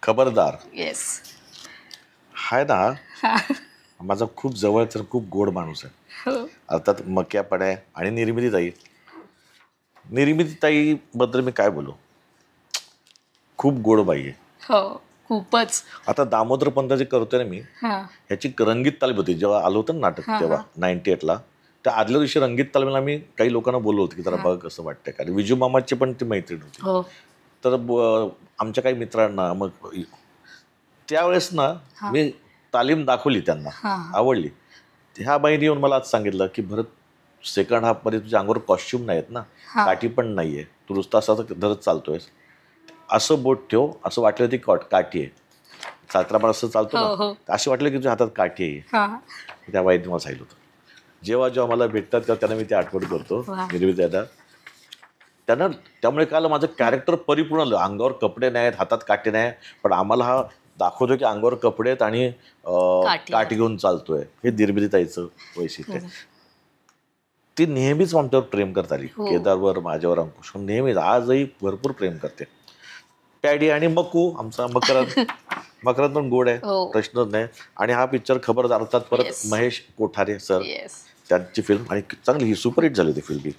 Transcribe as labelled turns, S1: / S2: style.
S1: खबरदार
S2: येस.
S1: हाय ना. माझा खूप जवळचा खूप गोड माणूस आहे.
S2: हो.
S1: अर्थात मक्यापण आहे आणि निर्मितीताई. निर्मितीताईबद्दल मी काय बोलू, खूप गोड बाई आहे.
S2: हो, खूपच.
S1: आता दामोदर पंत जे करतोय ना मी, ह्याची रंगीत तालीम होती जेव्हा आलं होतं ना नाटक, तेव्हा 98ला. त्या आदल्या दिवशी रंगीत तालीमला मी काही लोकांना बोललो होतो की जरा बघ कसं वाटतंय, कारण विजू मामाची पण ती मैत्रीण होती. तर आमच्या काही मित्रांना मग त्यावेळेस ना मी तालीम दाखवली, त्यांना आवडली. ह्या बाईने येऊन मला आज सांगितलं की भरत, सेकंड हाफमध्ये तुझ्या अंगावर कॉस्ट्युम नाही आहेत ना, काठी पण नाहीये, तू नुसता असा धरत चालतोयस, असं बोट ठेव, असं वाटलं ती काठी आहे. चालताना असं चालतो ना, अशी वाटलं की तुझ्या हातात काठी आहे. त्या बाईने मला सांगितलं होतं. जेव्हा जेव्हा मला भेटतात तेव्हा त्यांना मी ते आठवण करतो निर्मितीला. त्यांना त्यामुळे काल माझं कॅरेक्टर परिपूर्ण, अंगावर कपडे नाहीत, हातात काठी नाही, पण आम्हाला हा दाखवतो की अंगावर कपडे आहेत आणि काठी घेऊन चालतोय. हे निर्मितीताईचं वैशिष्ट्य आहे. ती नेहमीच आमच्यावर प्रेम करत आली, केदारवर, माझ्यावर, अंकुश नेहमीच, आजही भरपूर प्रेम करते. पॅडी आणि मकू, आमचा मकरंद. मकरंद पण गोड आहे, प्रश्नच नाही. आणि हा पिक्चर खबरदार, अर्थात परत महेश कोठारे सर, त्यांची फिल्म, आणि चांगली ही सुपरहिट झाली होती फिल्म.